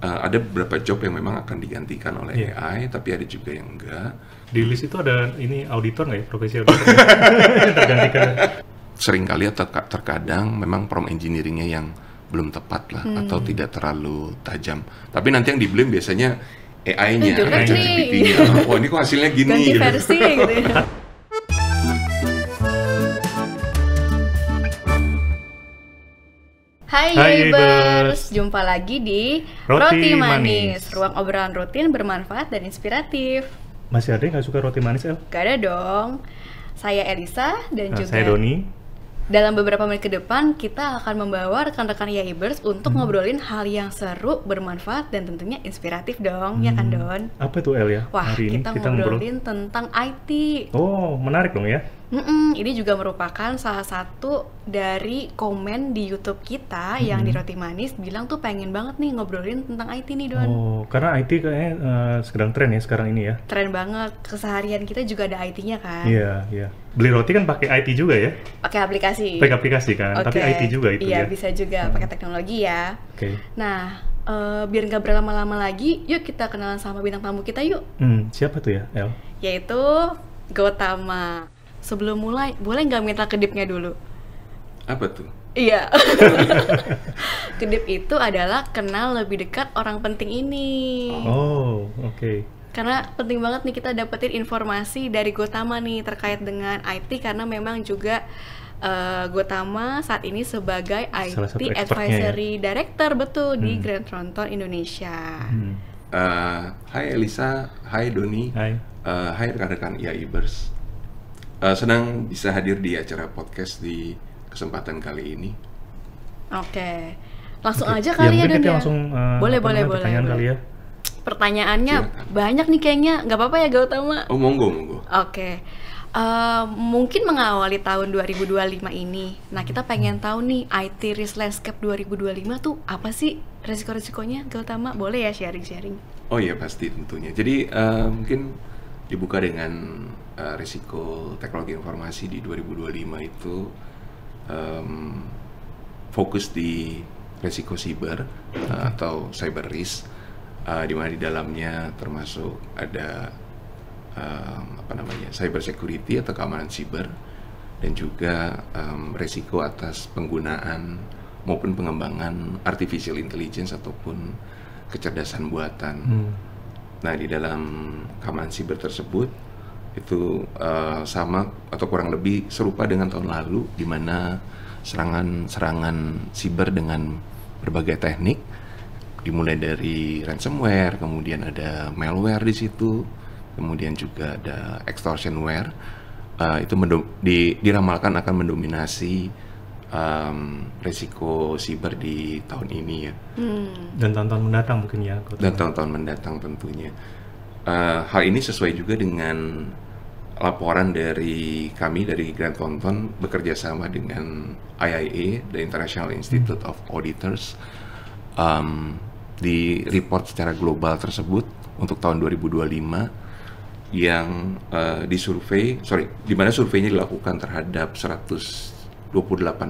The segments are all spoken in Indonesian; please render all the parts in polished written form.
ada beberapa job yang memang akan digantikan oleh AI, tapi ada juga yang enggak. Di list itu ada ini auditor nggak ya, profesi auditor yang tergantikan? Seringkali atau terkadang memang prompt engineering-nya yang belum tepat lah, atau tidak terlalu tajam. Tapi nanti yang di blame biasanya AI-nya, ChatGPT-nya. Wah, ini kok hasilnya gini. Ganti versi gitu ya. Hai Ibers, jumpa lagi di Roti Manis, ruang obrolan rutin bermanfaat dan inspiratif. Masih ada yang nggak suka roti manis, El? Gak ada dong. Saya Elisa dan juga saya Doni. Dalam beberapa menit ke depan, kita akan membawa rekan-rekan Yaibers untuk ngobrolin hal yang seru, bermanfaat, dan tentunya inspiratif dong, ya kan Don? Apa tuh El ya? Wah, hari kita ngobrolin tentang IT. Oh, menarik dong ya? Ini juga merupakan salah satu dari komen di YouTube kita yang di Roti Manis bilang tuh pengen banget nih ngobrolin tentang IT nih Don. Oh, karena IT kayaknya sedang tren ya sekarang ini ya? Tren banget, keseharian kita juga ada IT-nya kan? Iya, iya. Beli roti kan pakai IT juga ya? Pakai aplikasi. Pakai aplikasi kan, Oke. tapi IT juga itu iya, ya? bisa juga pakai teknologi ya. Oke. Nah, biar nggak berlama-lama lagi, yuk kita kenalan sama bintang tamu kita yuk. Siapa tuh ya, El? Yaitu Gautama. Sebelum mulai, boleh nggak minta kedipnya dulu? Apa tuh? Iya. Kedip itu adalah kenal lebih dekat orang penting ini. Oh, oke. Karena penting banget nih kita dapetin informasi dari Gautama nih terkait dengan IT, karena memang juga Gautama saat ini sebagai Salah satu IT expertnya Advisory Director betul di Grant Thornton Indonesia. Hai Elisa, hai Doni, Hai. Hai rekan-rekan Yaibers. Senang bisa hadir di acara podcast di kesempatan kali ini. Oke. Langsung aja Ya, kali ya mungkin Don kita ya. langsung Boleh. pertanyaan kali ya. Pertanyaannya Silakan. banyak nih kayaknya, nggak apa-apa ya Gautama? Oh, monggo. Oke. Mungkin mengawali tahun 2025 ini. Nah, kita pengen tahu nih IT Risk Landscape 2025 tuh apa sih resiko-resikonya Gautama? Boleh ya sharing-sharing? Oh iya, pasti tentunya. Jadi mungkin dibuka dengan risiko teknologi informasi di 2025 itu fokus di risiko siber atau cyber risk, di mana di dalamnya termasuk ada cyber security atau keamanan siber, dan juga risiko atas penggunaan maupun pengembangan artificial intelligence ataupun kecerdasan buatan. Nah, di dalam keamanan siber tersebut itu sama atau kurang lebih serupa dengan tahun lalu, di mana serangan siber dengan berbagai teknik, dimulai dari ransomware, kemudian ada malware di situ, kemudian juga ada extortionware, itu diramalkan akan mendominasi risiko siber di tahun ini ya. Dan tahun-tahun mendatang mungkin ya. Dan tahun-tahun mendatang tentunya. Hal ini sesuai juga dengan laporan dari kami dari Grant Thornton bekerja sama dengan IIA, the International Institute of Auditors, di report secara global tersebut untuk tahun 2025 yang di mana surveinya dilakukan terhadap 128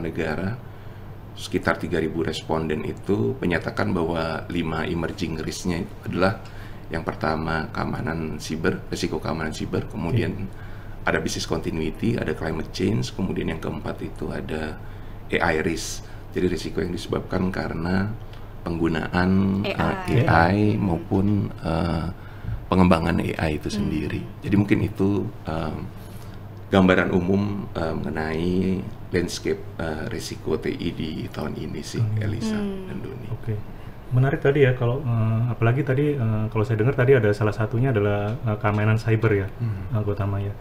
negara, sekitar 3.000 responden itu menyatakan bahwa 5 emerging risk-nya adalah yang pertama risiko keamanan siber, kemudian ada business continuity, ada climate change, kemudian yang keempat itu ada AI risk. Jadi risiko yang disebabkan karena penggunaan AI maupun pengembangan AI itu sendiri. Jadi mungkin itu gambaran umum mengenai landscape risiko TI di tahun ini sih, Elisa dan Doni. Oke. Menarik tadi ya, kalau apalagi tadi kalau saya dengar tadi ada salah satunya adalah keamanan cyber ya, Gautama ya.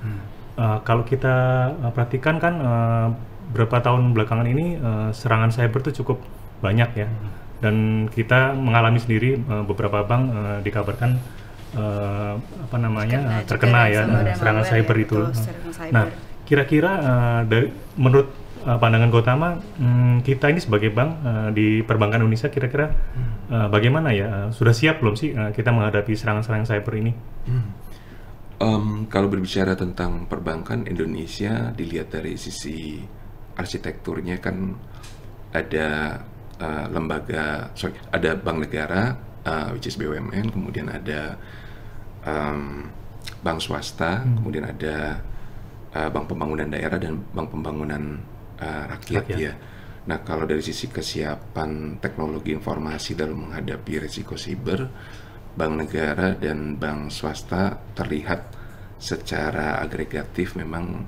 Kalau kita perhatikan kan beberapa tahun belakangan ini serangan cyber tuh cukup banyak ya, dan kita mengalami sendiri beberapa bank dikabarkan terkena ya serangan cyber ya, itu. cyber. Nah, kira-kira menurut pandangan Gautama, kita ini sebagai bank di perbankan Indonesia kira-kira bagaimana ya? Sudah siap belum sih kita menghadapi serangan-serangan cyber ini? Kalau berbicara tentang perbankan Indonesia, dilihat dari sisi arsitekturnya kan ada ada bank negara, which is BUMN, kemudian ada bank swasta, kemudian ada bank pembangunan daerah dan bank pembangunan rakyat ya. Nah, kalau dari sisi kesiapan teknologi informasi dalam menghadapi risiko siber, bank negara dan bank swasta terlihat secara agregatif memang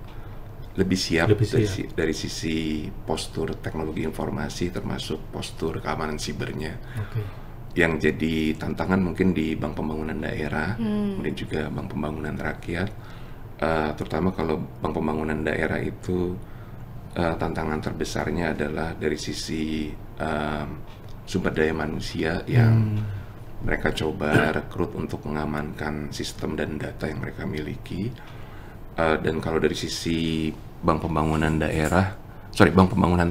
lebih siap, dari sisi postur teknologi informasi termasuk postur keamanan sibernya. Yang jadi tantangan mungkin di bank pembangunan daerah, kemudian juga bank pembangunan rakyat, terutama kalau bank pembangunan daerah itu tantangan terbesarnya adalah dari sisi sumber daya manusia yang mereka coba rekrut untuk mengamankan sistem dan data yang mereka miliki. Dan kalau dari sisi bank pembangunan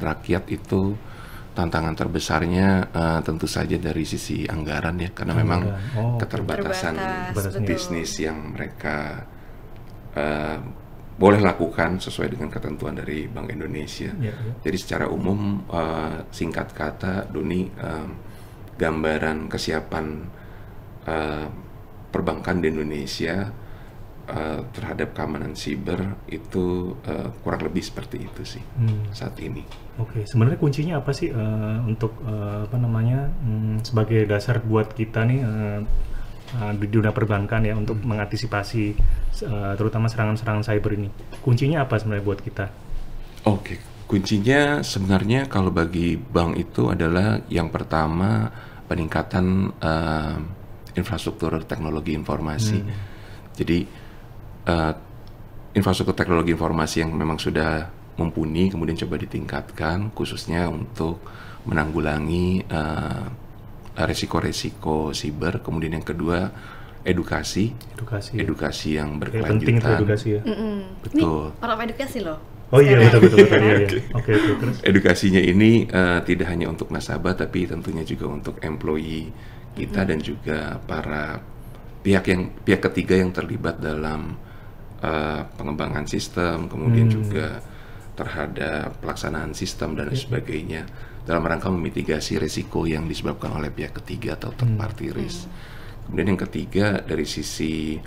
rakyat itu tantangan terbesarnya tentu saja dari sisi anggaran ya, karena memang keterbatasan bisnis yang mereka boleh lakukan sesuai dengan ketentuan dari Bank Indonesia. Jadi secara umum, singkat kata, Doni, gambaran kesiapan perbankan di Indonesia terhadap keamanan siber itu kurang lebih seperti itu sih saat ini. Sebenarnya kuncinya apa sih untuk sebagai dasar buat kita nih di dunia perbankan ya untuk mengantisipasi terutama serangan-serangan cyber ini? Kuncinya apa sebenarnya buat kita? Kuncinya sebenarnya kalau bagi bank itu adalah yang pertama peningkatan infrastruktur teknologi informasi. Jadi infrastruktur teknologi informasi yang memang sudah mumpuni kemudian coba ditingkatkan khususnya untuk menanggulangi resiko-resiko siber. Kemudian yang kedua edukasi yang berkelanjutan. Penting itu edukasi ya. Betul. Ini orang edukasi loh. Betul. Oke, terus. Edukasinya ini tidak hanya untuk nasabah tapi tentunya juga untuk employee kita dan juga para pihak ketiga yang terlibat dalam pengembangan sistem, kemudian juga terhadap pelaksanaan sistem dan sebagainya dalam rangka memitigasi risiko yang disebabkan oleh pihak ketiga atau third party risk. Kemudian yang ketiga dari sisi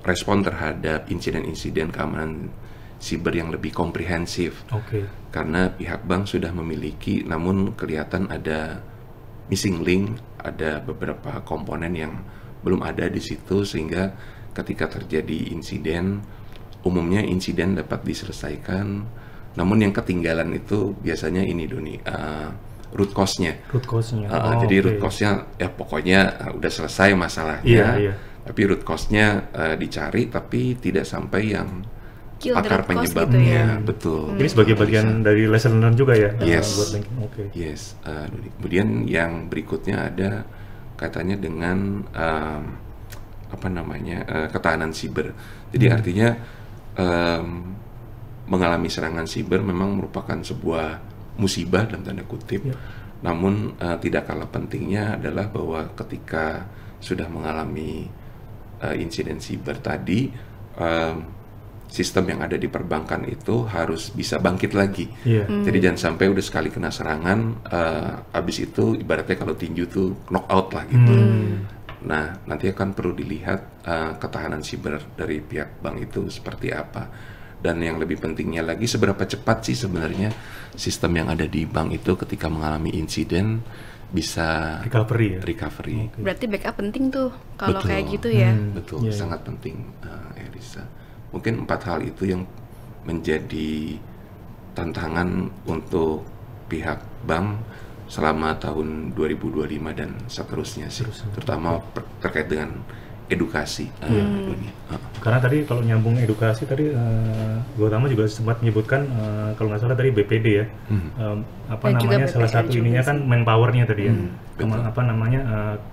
respon terhadap insiden-insiden keamanan siber yang lebih komprehensif. Karena pihak bank sudah memiliki, namun kelihatan ada missing link, ada beberapa komponen yang belum ada di situ, sehingga ketika terjadi insiden, umumnya insiden dapat diselesaikan, namun yang ketinggalan itu biasanya ini Doni, root cause-nya. Jadi root cause-nya ya pokoknya udah selesai masalahnya, tapi root cause-nya dicari tapi tidak sampai yang akar penyebabnya. Gitu ya? Betul. Jadi sebagai bagian dari lesson learn juga ya? Yes. Buat banking. Kemudian yang berikutnya ada katanya dengan ketahanan siber. Jadi artinya mengalami serangan siber memang merupakan sebuah musibah dalam tanda kutip. Namun tidak kalah pentingnya adalah bahwa ketika sudah mengalami insiden siber tadi, sistem yang ada di perbankan itu harus bisa bangkit lagi. Jadi jangan sampai udah sekali kena serangan, abis itu ibaratnya kalau tinju tuh knock out lah gitu. Nah, nanti akan perlu dilihat ketahanan siber dari pihak bank itu seperti apa. Dan yang lebih pentingnya lagi, seberapa cepat sih sebenarnya sistem yang ada di bank itu ketika mengalami insiden bisa recovery. Berarti backup penting tuh kalau kayak gitu ya. Betul, sangat penting, Elisa. Mungkin 4 hal itu yang menjadi tantangan untuk pihak bank selama tahun 2025 dan seterusnya sih, terutama terkait dengan edukasi. Karena tadi kalau nyambung edukasi tadi Gautama juga sempat menyebutkan kalau nggak salah tadi BPD ya, salah satu ininya kan manpowernya tadi ya,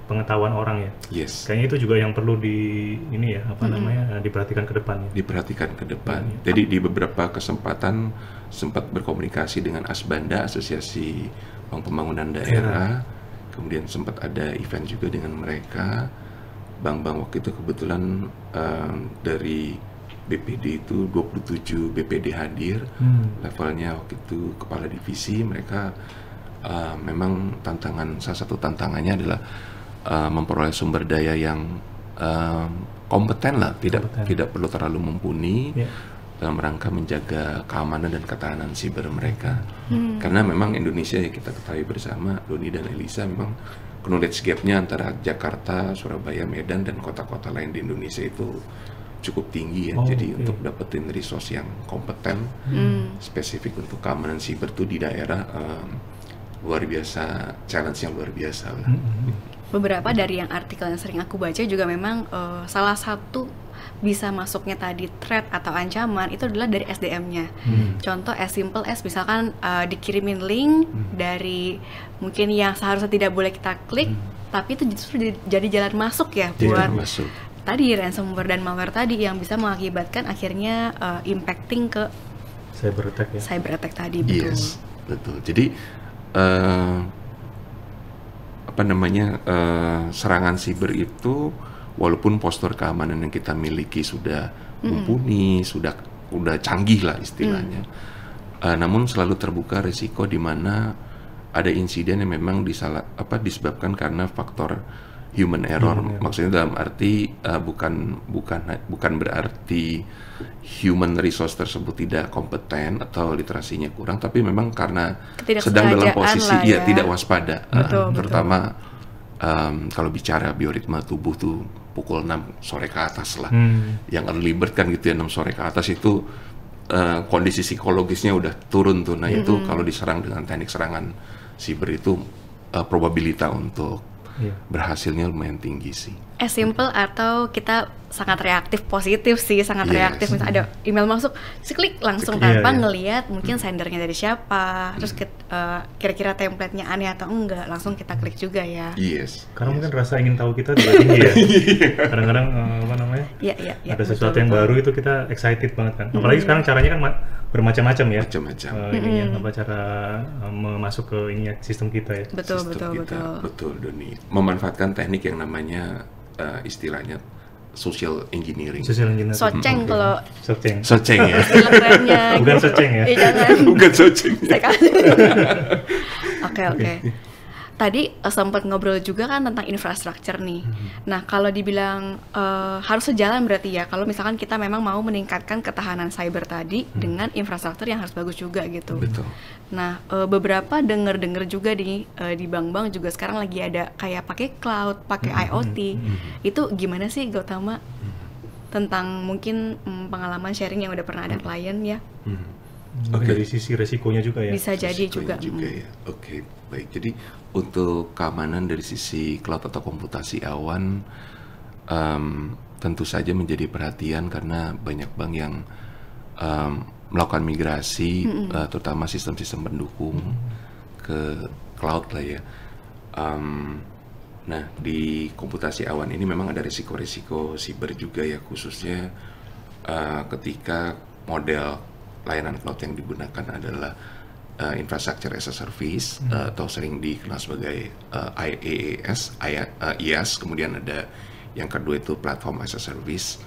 pengetahuan orang ya. Kayaknya itu juga yang perlu diperhatikan ke depan. Jadi di beberapa kesempatan sempat berkomunikasi dengan Asbanda, Asosiasi Bank Pembangunan Daerah, kemudian sempat ada event juga dengan mereka. Bank-bank waktu itu kebetulan dari BPD itu 27 BPD hadir, levelnya waktu itu kepala divisi, mereka memang salah satu tantangannya adalah memperoleh sumber daya yang kompeten lah, tidak perlu terlalu mumpuni dalam rangka menjaga keamanan dan ketahanan siber mereka. Karena memang Indonesia, ya kita ketahui bersama, Doni dan Elisa, memang knowledge gap-nya antara Jakarta, Surabaya, Medan, dan kota-kota lain di Indonesia itu cukup tinggi ya. Jadi untuk dapetin resource yang kompeten spesifik untuk keamanan siber tuh di daerah luar biasa, challenge yang luar biasa lah. Beberapa dari yang artikel yang sering aku baca juga memang salah satu bisa masuknya tadi threat atau ancaman itu adalah dari SDM-nya. Contoh as simple as misalkan dikirimin link dari mungkin yang seharusnya tidak boleh kita klik, tapi itu justru jadi jalan masuk ya buat tadi ransomware dan malware tadi yang bisa mengakibatkan akhirnya impacting ke cyber attack ya. Cyber attack tadi, betul. Yes, betul. Jadi serangan siber itu walaupun postur keamanan yang kita miliki sudah mumpuni, sudah canggih lah istilahnya, namun selalu terbuka risiko di mana ada insiden yang memang disebabkan karena faktor human error. Maksudnya dalam arti bukan berarti human resource tersebut tidak kompeten atau literasinya kurang, tapi memang karena sedang dalam posisi tidak waspada. Terutama kalau bicara bioritma tubuh tuh pukul 6 sore ke atas lah. Yang early bird kan gitu ya, 6 sore ke atas itu kondisi psikologisnya udah turun tuh. Nah itu kalau diserang dengan teknik serangan siber itu probabilitas untuk berhasilnya lumayan tinggi sih. As simple atau kita sangat reaktif positif sih, sangat reaktif. Misalnya ada email masuk, klik langsung tanpa ngelihat mungkin sendernya dari siapa, terus kira-kira template-nya aneh atau enggak, langsung kita klik juga ya. Karena mungkin rasa ingin tahu kita juga tinggi ya. Kadang-kadang ada sesuatu yang baru itu kita excited banget kan. Apalagi sekarang caranya kan bermacam-macam ya. Cara masuk ke sistem kita ya. Betul Doni. Memanfaatkan teknik yang namanya istilahnya social engineering. Soceng kalau Soceng ya. Bukan soceng ya. Bukan soceng. Oke. Tadi sempat ngobrol juga kan tentang infrastruktur nih. Nah, kalau dibilang harus sejalan berarti ya, kalau misalkan kita memang mau meningkatkan ketahanan cyber tadi dengan infrastruktur yang harus bagus juga gitu. Betul. Nah, beberapa denger juga di bank-bank juga sekarang lagi ada kayak pakai cloud, pakai IoT. Itu gimana sih Gautama? Tentang mungkin pengalaman sharing yang udah pernah ada klien ya. Dari sisi resikonya juga ya. Bisa jadi juga ya. Oke, baik. Jadi untuk keamanan dari sisi cloud atau komputasi awan tentu saja menjadi perhatian karena banyak bank yang melakukan migrasi terutama sistem-sistem pendukung ke cloud lah ya. Nah, di komputasi awan ini memang ada risiko-risiko siber juga ya, khususnya ketika model layanan cloud yang digunakan adalah infrastructure as a service atau sering dikenal sebagai IaaS, kemudian ada yang kedua itu platform as a service,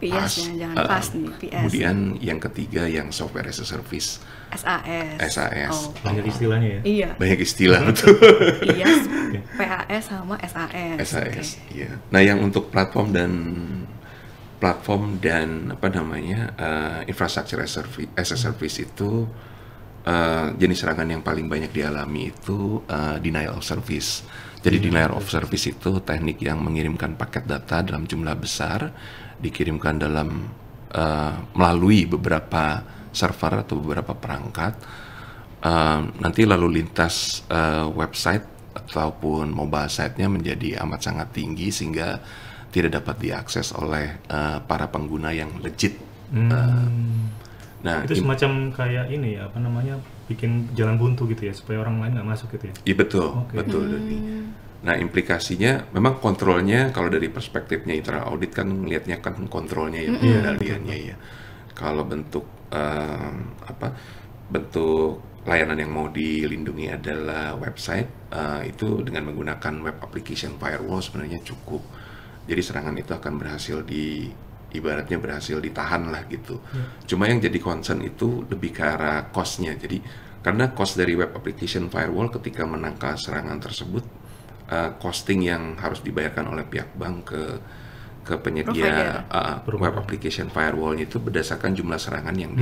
PS, jangan pas nih, PS. Kemudian yang ketiga yang software as a service, SAS. Banyak istilahnya ya. Iya. Banyak istilah betul. IaaS, PAS sama SAS. Iya. Nah, yang untuk platform dan infrastructure as a service itu jenis serangan yang paling banyak dialami itu denial of service. Jadi denial of service itu teknik yang mengirimkan paket data dalam jumlah besar, dikirimkan melalui beberapa server atau beberapa perangkat, nanti lalu lintas website ataupun mobile site-nya menjadi amat sangat tinggi sehingga tidak dapat diakses oleh para pengguna yang legit. Nah, itu semacam kayak ini ya, bikin jalan buntu gitu ya, supaya orang lain nggak masuk gitu ya? Iya betul, betul Doni. Nah, implikasinya memang kontrolnya kalau dari perspektifnya internal audit kan melihatnya kan kontrolnya ya, pengendaliannya ya. Kalau bentuk bentuk layanan yang mau dilindungi adalah website, itu dengan menggunakan web application firewall sebenarnya cukup. Jadi serangan itu akan ibaratnya berhasil ditahan lah gitu. Cuma yang jadi concern itu lebih ke arah cost-nya. Jadi Karena cost dari web application firewall ketika menangkal serangan tersebut, costing yang harus dibayarkan oleh pihak bank ke penyedia web application firewall itu berdasarkan jumlah serangan yang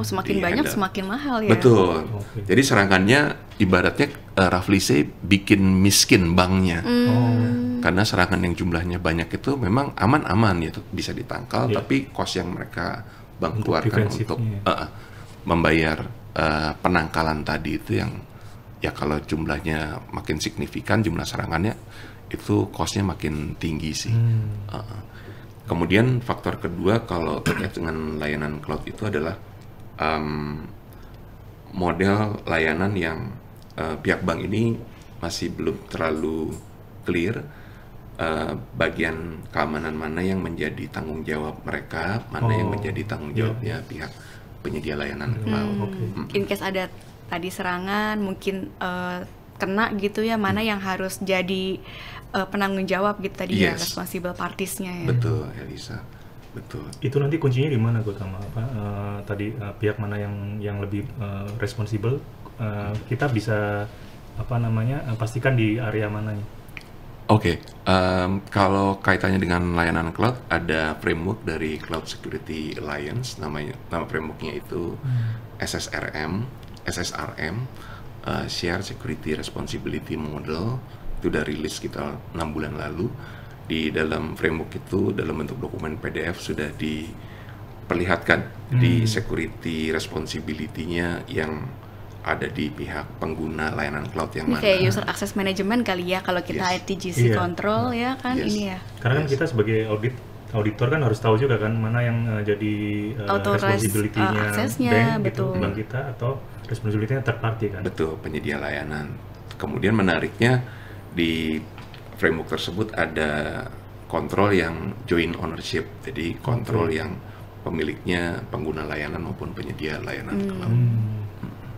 semakin banyak semakin mahal ya. Betul. Jadi serangannya ibaratnya roughly say bikin miskin banknya. Karena serangan yang jumlahnya banyak itu memang aman-aman ya, bisa ditangkal, tapi cost yang mereka bank keluarkan untuk membayar penangkalan tadi itu yang ya kalau jumlahnya makin signifikan jumlah serangannya itu cost-nya makin tinggi sih. Kemudian faktor kedua kalau terkait dengan layanan cloud itu adalah model layanan yang pihak bank ini masih belum terlalu clear bagian keamanan mana yang menjadi tanggung jawab mereka, mana yang menjadi tanggung jawabnya pihak penyedia layanan cloud. In case ada tadi serangan mungkin kena gitu ya, mana yang harus jadi penanggung jawab gitu tadi ya, responsible parties-nya ya. Betul, Elisa. Betul. Itu nanti kuncinya di mana Gotama? Tadi pihak mana yang lebih responsible? Kita bisa pastikan di area mananya? Oke, kalau kaitannya dengan layanan cloud, ada framework dari Cloud Security Alliance, nama frameworknya itu SSRM, Share Security Responsibility Model, itu udah rilis sekitar 6 bulan lalu. Di dalam framework itu, dalam bentuk dokumen PDF sudah diperlihatkan di security responsibility-nya yang ada di pihak pengguna layanan cloud yang mana. Kayak user access management kali ya kalau kita ITGC control ya kan ini ya. Karena kan kita sebagai auditor kan harus tahu juga kan mana yang jadi responsibility-nya bank gitu, bank kita, atau responsibility-nya third party kan. Betul, penyedia layanan. Kemudian menariknya di framework tersebut ada kontrol yang joint ownership, jadi kontrol yang pemiliknya pengguna layanan maupun penyedia layanan cloud.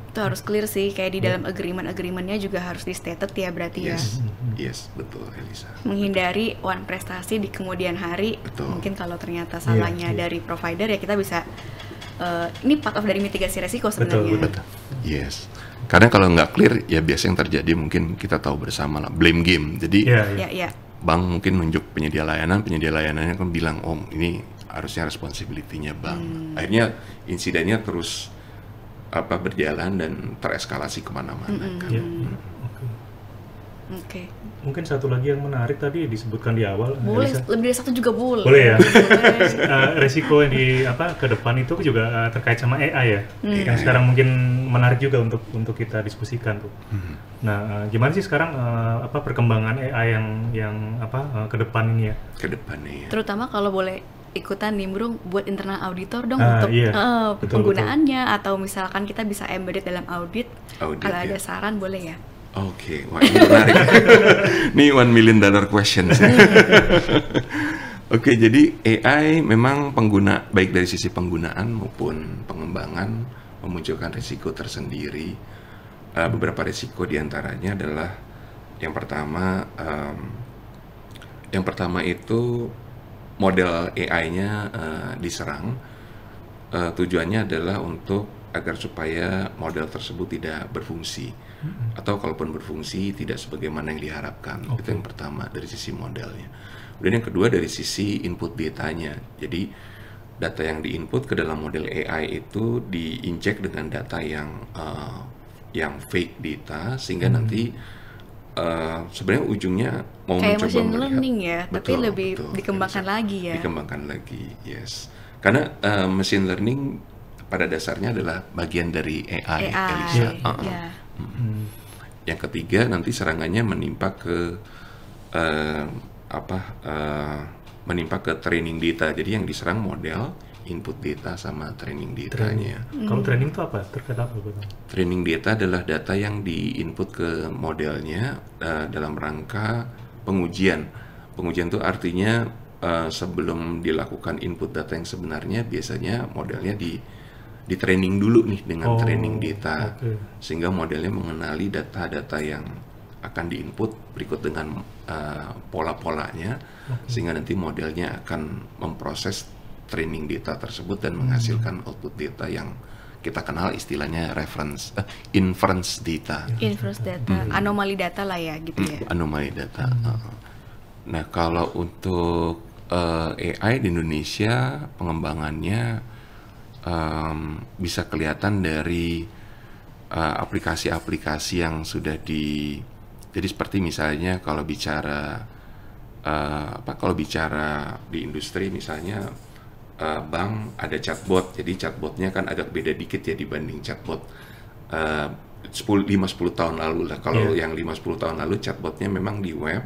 Itu harus clear sih, kayak di dalam agreement-nya juga harus di stated ya berarti ya. Yes, betul Elisa. Menghindari one prestasi di kemudian hari. Mungkin kalau ternyata salahnya dari provider ya kita bisa ini part of dari mitigasi resiko sebenarnya. Betul. Yes. Karena kalau nggak clear ya biasa yang terjadi mungkin kita tahu bersama lah, blame game. Jadi bank mungkin nunjuk penyedia layanannya kan bilang ini harusnya responsibility-nya bank. Akhirnya insidennya terus berjalan dan tereskalasi kemana-mana. Oke. Mungkin satu lagi yang menarik tadi disebutkan di awal. Boleh, lebih dari satu juga boleh. Boleh ya. Resiko yang ke depan itu juga terkait sama AI ya. Yang sekarang mungkin menarik juga untuk kita diskusikan tuh. Nah, gimana sih sekarang perkembangan AI yang ke depan ini ya? Ke depannya ya. Terutama kalau boleh ikutan nimbrung buat internal auditor dong untuk penggunaannya, atau misalkan kita bisa embedded dalam audit kalau ada saran boleh ya. Oke, wah ini menarik. Ini $1 million question. Oke, jadi AI memang baik dari sisi penggunaan maupun pengembangan memunculkan risiko tersendiri. Beberapa risiko diantaranya adalah yang pertama itu model AI-nya diserang. Tujuannya adalah agar supaya model tersebut tidak berfungsi, atau kalaupun berfungsi tidak sebagaimana yang diharapkan. Itu yang pertama dari sisi modelnya. Kemudian yang kedua dari sisi input datanya. Jadi data yang diinput ke dalam model AI itu diinjek dengan data yang fake data, sehingga nanti sebenarnya ujungnya mau kayak mencoba machine melihat, learning ya, tapi lebih dikembangkan lagi ya. Dikembangkan lagi, yes. Karena machine learning pada dasarnya adalah bagian dari AI. Elisa. Yang ketiga nanti serangannya menimpa ke training data. Jadi yang diserang model, input data sama training datanya. Kalau training itu apa? Terkait apa? Training data adalah data yang diinput ke modelnya dalam rangka pengujian. Pengujian itu artinya sebelum dilakukan input data yang sebenarnya, biasanya modelnya di training dulu nih dengan training data, sehingga modelnya mengenali data-data yang akan diinput berikut dengan pola-polanya, sehingga nanti modelnya akan memproses training data tersebut dan menghasilkan output data yang kita kenal istilahnya inference data. Inference data, anomali data lah ya gitu ya. Anomali data. Nah, kalau untuk AI di Indonesia pengembangannya bisa kelihatan dari aplikasi-aplikasi yang sudah jadi seperti misalnya kalau bicara di industri misalnya bank ada chatbot, jadi chatbotnya kan agak beda dikit ya dibanding chatbot 5-10 tahun lalu lah. Kalau yang 5-10 tahun lalu chatbotnya memang di web,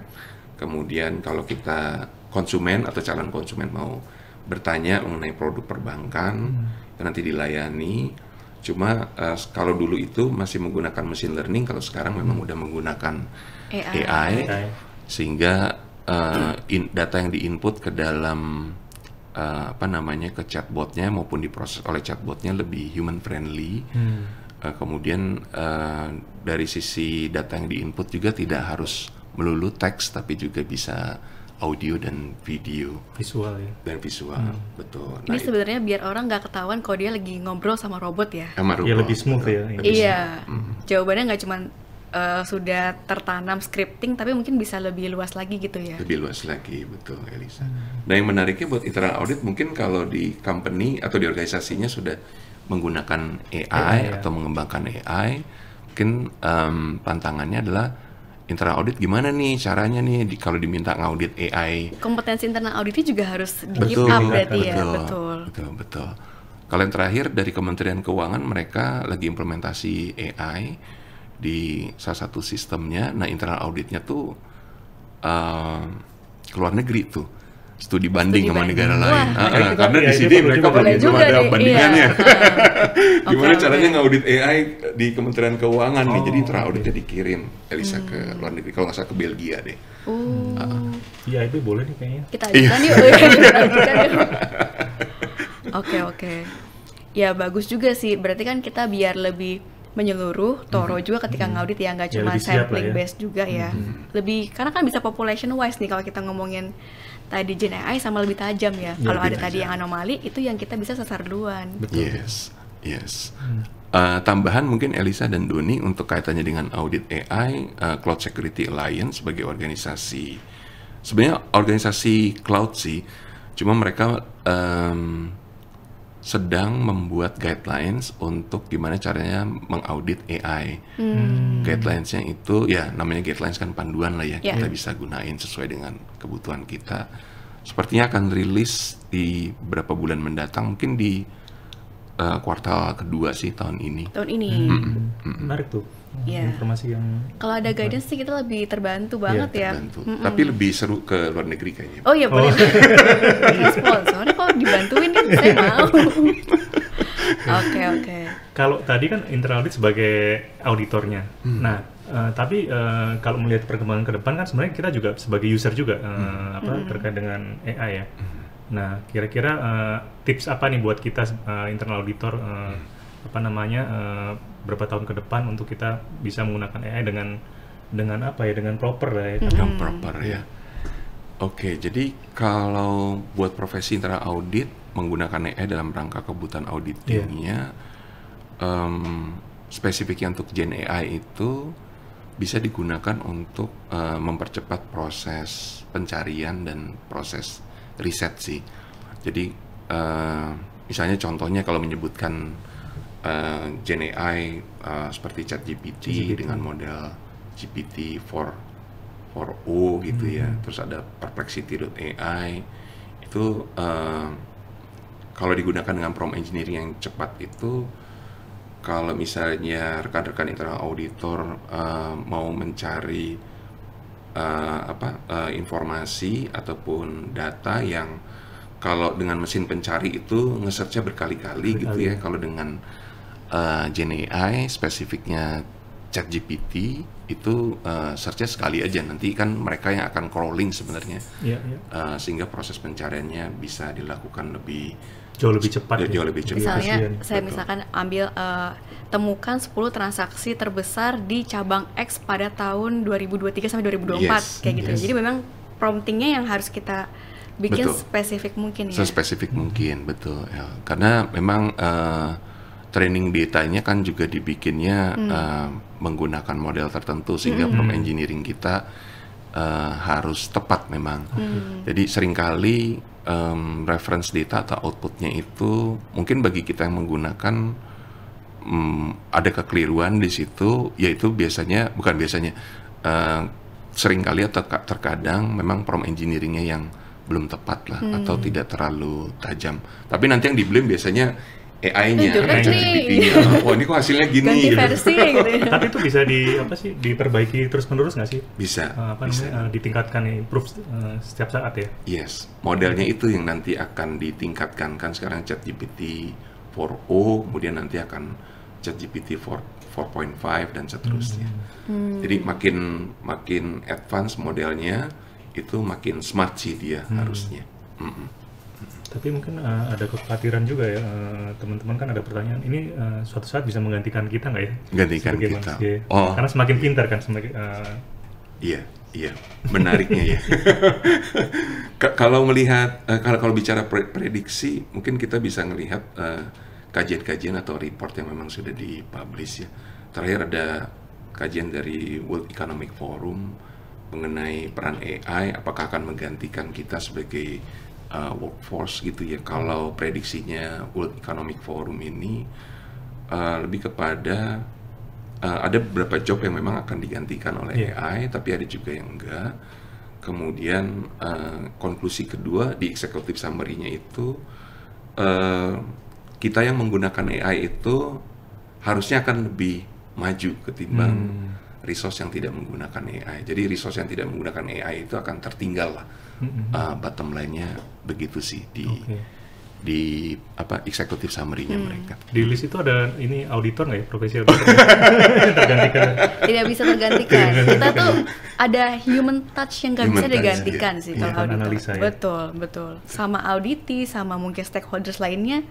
kemudian kalau kita konsumen atau calon konsumen mau bertanya mengenai produk perbankan nanti dilayani. Cuma kalau dulu itu masih menggunakan machine learning, kalau sekarang memang udah menggunakan AI. Sehingga data yang diinput ke dalam ke chatbotnya maupun diproses oleh chatbotnya lebih human friendly. Kemudian dari sisi data yang diinput juga tidak harus melulu teks, tapi juga bisa audio dan video, visual ya, dan visual, betul. Ini sebenarnya biar orang nggak ketahuan kalau dia lagi ngobrol sama robot ya. Sama robot. Ya lebih smooth ya. Iya, jawabannya nggak cuma sudah tertanam scripting, tapi mungkin bisa lebih luas lagi gitu ya. Lebih luas lagi, betul Elisa. Nah yang menariknya buat internal audit, mungkin kalau di company atau di organisasinya sudah menggunakan AI atau mengembangkan AI, mungkin tantangannya adalah internal audit gimana nih caranya nih kalau diminta ngaudit AI. Kompetensi internal auditnya juga harus di-keep up berarti ya. Betul. Kalau yang terakhir dari Kementerian Keuangan, mereka lagi implementasi AI di salah satu sistemnya. Nah internal auditnya tuh ke luar negeri tuh, studi banding sama negara lain. Karena di sini mereka belum ada bandingannya. Gimana caranya ngaudit AI di Kementerian Keuangan nih? Jadi internal auditnya dikirim Elisa ke luar negeri, kalau nggak salah ke Belgia deh. Iya itu boleh nih kayaknya. Kita ajukan yuk. Oke. Ya bagus juga sih. Berarti kan kita biar lebih menyeluruh, thorough juga ketika ngaudit ya, nggak cuma sampling based juga ya. Lebih karena kan bisa population wise nih kalau kita ngomongin tadi Gen AI sama lebih tajam ya. Kalau ada tadi yang anomali itu yang kita bisa sasar duluan. Yes. Tambahan mungkin Elisa dan Doni untuk kaitannya dengan audit AI, Cloud Security Alliance sebagai organisasi, sebenarnya organisasi cloud sih, cuma mereka sedang membuat guidelines untuk gimana caranya mengaudit AI. Guidelines-nya itu ya namanya guidelines kan panduan lah ya, kita bisa gunain sesuai dengan kebutuhan kita. Sepertinya akan rilis di beberapa bulan mendatang, mungkin di kuartal kedua sih tahun ini. Menarik tuh. Informasi yang kalau ada guidance sih kita lebih terbantu banget ya. Tapi lebih seru ke luar negeri kayaknya. Oh iya boleh. Sponsornya kalau dibantuin kan saya mau. Oke. Kalau tadi kan internal audit sebagai auditornya. Nah, tapi kalau melihat perkembangan ke depan kan sebenarnya kita juga sebagai user juga terkait dengan AI ya. Nah, kira-kira tips apa nih buat kita internal auditor berapa tahun ke depan untuk kita bisa menggunakan AI dengan proper lah ya. Dengan proper ya. Oke, jadi kalau buat profesi internal audit menggunakan AI dalam rangka kebutuhan auditingnya, spesifiknya untuk Gen AI itu bisa digunakan untuk mempercepat proses pencarian dan proses riset sih. Jadi misalnya contohnya kalau menyebutkan Gen AI seperti ChatGPT dengan model GPT 4o gitu ya, terus ada Perplexity.ai itu kalau digunakan dengan prompt engineering yang cepat itu, kalau misalnya rekan-rekan internal auditor mau mencari informasi ataupun data yang kalau dengan mesin pencari itu nge-search-nya berkali-kali gitu ya, kalau dengan Gen AI spesifiknya ChatGPT itu search-nya sekali aja, nanti kan mereka yang akan crawling sebenarnya, sehingga proses pencariannya bisa dilakukan jauh lebih cepat. Misalnya saya misalkan ambil temukan 10 transaksi terbesar di cabang X pada tahun 2023 sampai 2024 kayak gitu. Jadi memang promptingnya yang harus kita bikin spesifik mungkin ya. Spesifik mungkin, betul ya. Karena memang training datanya kan juga dibikinnya menggunakan model tertentu sehingga prompt engineering kita harus tepat memang. Jadi seringkali reference data atau outputnya itu mungkin bagi kita yang menggunakan ada kekeliruan di situ, yaitu seringkali atau terkadang memang prompt engineeringnya yang belum tepat lah atau tidak terlalu tajam. Tapi nanti yang di-blame biasanya AI-nya, GPT-nya. Wah, ini kok hasilnya gini. Ganti versi gitu ya. Tapi itu bisa diperbaiki terus-menerus nggak sih? Bisa. Ditingkatkan, improve setiap saat ya? Yes, modelnya itu yang nanti akan ditingkatkan. Kan sekarang ChatGPT 4o, kemudian nanti akan ChatGPT 4.5 dan seterusnya. Jadi makin advance modelnya, itu makin smart sih dia harusnya. Tapi mungkin ada kekhawatiran juga ya, teman-teman kan ada pertanyaan, ini suatu saat bisa menggantikan kita nggak ya? Gantikan sebagai kita. manusia? Oh. Karena semakin pintar kan, Iya, menariknya ya. Kalau melihat, kalau bicara prediksi, mungkin kita bisa melihat kajian-kajian atau report yang memang sudah dipublish ya. Terakhir ada kajian dari World Economic Forum mengenai peran AI, apakah akan menggantikan kita sebagai workforce gitu ya. Kalau prediksinya World Economic Forum ini lebih kepada ada beberapa job yang memang akan digantikan oleh AI, tapi ada juga yang enggak. Kemudian konklusi kedua di executive summary-nya itu kita yang menggunakan AI itu harusnya akan lebih maju ketimbang resource yang tidak menggunakan AI. Jadi resource yang tidak menggunakan AI itu akan tertinggal lah. Bottom line-nya begitu sih di executive summary-nya mereka. Di list itu ada ini auditor nggak ya, profesi auditor? Tergantikan. Tidak bisa tergantikan. Kita tuh ada human touch yang nggak bisa digantikan sih kalau auditor. Analisa, ya. Betul. Sama auditi, sama mungkin stakeholders lainnya,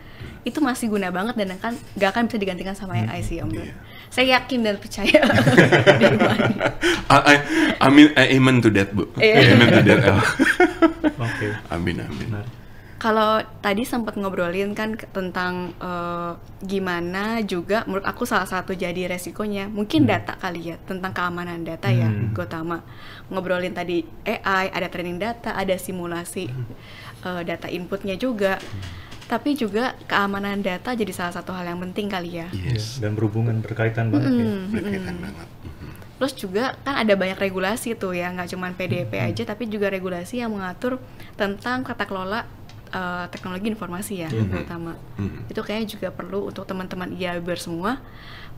itu masih guna banget dan kan nggak akan bisa digantikan sama AI sih, Om. Saya yakin dan percaya. Amen to that, Bu. Amen to that. Oke. Amin. Kalau tadi sempat ngobrolin kan tentang gimana juga menurut aku salah satu jadi resikonya mungkin data kali ya, tentang keamanan data ya, Gotama. Ngobrolin tadi AI, ada training data, ada simulasi data inputnya juga. Tapi juga keamanan data jadi salah satu hal yang penting kali ya. Yes. Dan berkaitan banget ya. Berkaitan banget. Terus juga kan ada banyak regulasi tuh ya, nggak cuma PDP aja, tapi juga regulasi yang mengatur tentang tata kelola teknologi informasi ya, terutama. Itu kayaknya juga perlu untuk teman-teman IAIBer semua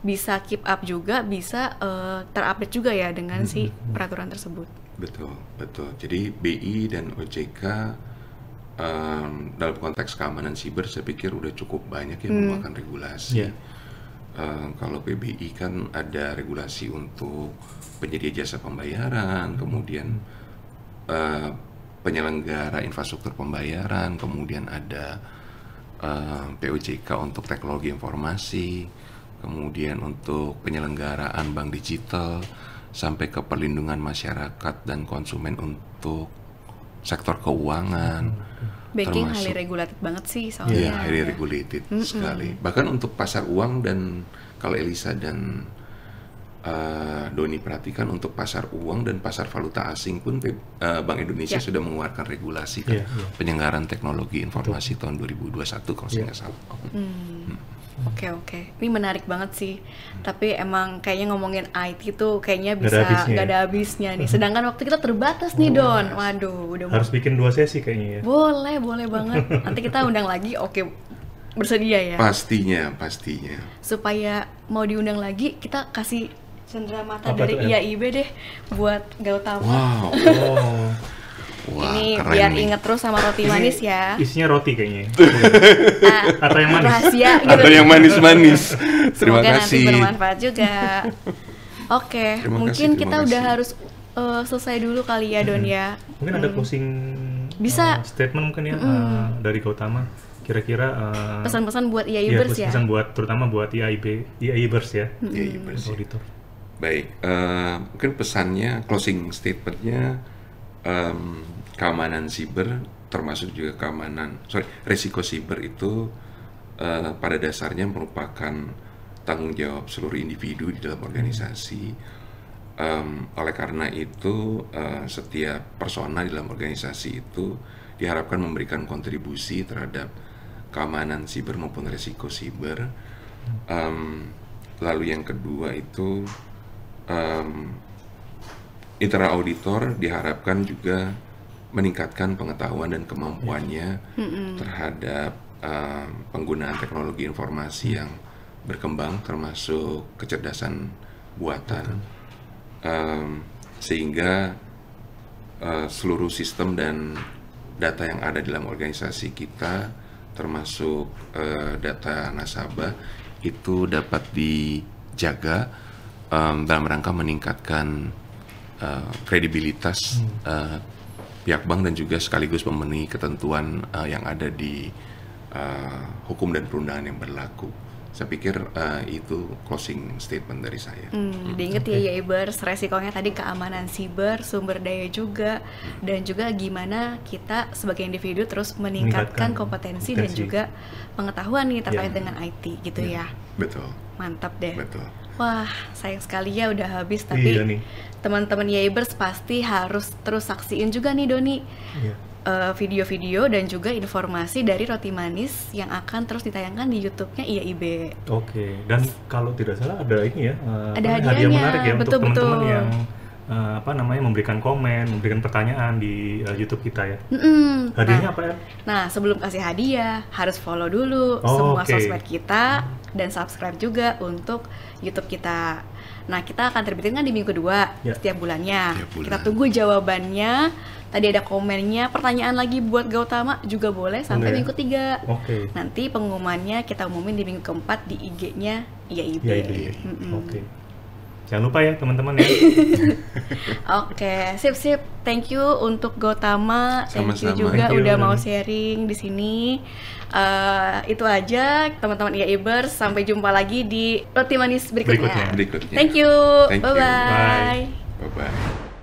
bisa keep up juga, bisa terupdate juga ya dengan si peraturan tersebut. Betul. Jadi BI dan OJK dalam konteks keamanan siber saya pikir udah cukup banyak yang mengeluarkan regulasi. Kalau PBI kan ada regulasi untuk penyedia jasa pembayaran, kemudian penyelenggara infrastruktur pembayaran, kemudian ada POJK untuk teknologi informasi, kemudian untuk penyelenggaraan bank digital, sampai ke perlindungan masyarakat dan konsumen untuk sektor keuangan. Banking highly regulated banget sih soalnya. Iya, highly regulated sekali. Bahkan untuk pasar uang, dan kalau Elisa dan Doni perhatikan, untuk pasar uang dan pasar valuta asing pun Bank Indonesia sudah mengeluarkan regulasi kan, penyelenggaraan teknologi informasi tahun 2021 kalau saya nggak salah. Oke. Ini menarik banget sih. Tapi emang kayaknya ngomongin IT tuh kayaknya bisa nggak ada habisnya nih. Sedangkan waktu kita terbatas nih, Don. Waduh, udah harus bikin 2 sesi kayaknya ya. Boleh banget. Nanti kita undang lagi. Oke, bersedia ya? Pastinya. Supaya mau diundang lagi, kita kasih cendera mata dari IAIB deh buat Gautama. Wow. Wah, ini keren biar nih. inget terus sama roti manis ya. Isinya roti kayaknya. Atau yang manis. Rahasia gitu. Atau yang manis-manis. Terima Semoga kasih. nanti bermanfaat juga. Oke, mungkin terima kita kasih. udah harus selesai dulu kali ya, Don ya. Mungkin ada closing Bisa. statement mungkin ya dari Gautama. Kira-kira Pesan-pesan buat IAIBers ya. pesan buat terutama buat IAIBers ya. IAIBers ya. Auditor. Baik, mungkin pesannya, closing statementnya, keamanan siber termasuk juga resiko siber itu pada dasarnya merupakan tanggung jawab seluruh individu di dalam organisasi. Oleh karena itu, setiap personal di dalam organisasi itu diharapkan memberikan kontribusi terhadap keamanan siber maupun resiko siber. Lalu yang kedua itu internal auditor diharapkan juga meningkatkan pengetahuan dan kemampuannya terhadap penggunaan teknologi informasi yang berkembang, termasuk kecerdasan buatan, sehingga seluruh sistem dan data yang ada dalam organisasi kita, termasuk data nasabah, itu dapat dijaga dalam rangka meningkatkan kredibilitas pihak bank dan juga sekaligus memenuhi ketentuan yang ada di hukum dan perundangan yang berlaku. Saya pikir itu closing statement dari saya. Diinget ya Ibers, resikonya tadi keamanan siber, sumber daya juga, dan juga gimana kita sebagai individu terus meningkatkan kompetensi dan juga pengetahuan nih terkait dengan IT gitu ya. Betul. Mantap deh. Betul. Wah, sayang sekali ya udah habis, tapi teman-teman Yaibers pasti harus terus saksiin juga nih Doni. Video-video dan juga informasi dari Roti Manis yang akan terus ditayangkan di YouTube-nya IAIB. Oke, dan kalau tidak salah ada ini ya, ada hadiah menarik ya untuk teman-teman betul. yang memberikan komen, memberikan pertanyaan di YouTube kita ya. Hadiahnya apa ya? Nah, sebelum kasih hadiah harus follow dulu semua sosmed kita dan subscribe juga untuk YouTube kita. Nah, kita akan terbitin kan di minggu kedua setiap bulannya. Kita tunggu jawabannya. Tadi ada komennya, pertanyaan lagi buat Gautama juga boleh sampai minggu 3. Nanti pengumumannya kita umumin di minggu keempat di IG-nya IAIB. Oke. Jangan lupa ya teman-teman ya. Oke, sip. Thank you untuk Gautama. Thank you juga udah mau sharing di sini. Itu aja teman-teman IAIBers. Sampai jumpa lagi di Roti Manis berikutnya. Berikutnya. Thank you. Thank you. Bye-bye. Bye-bye.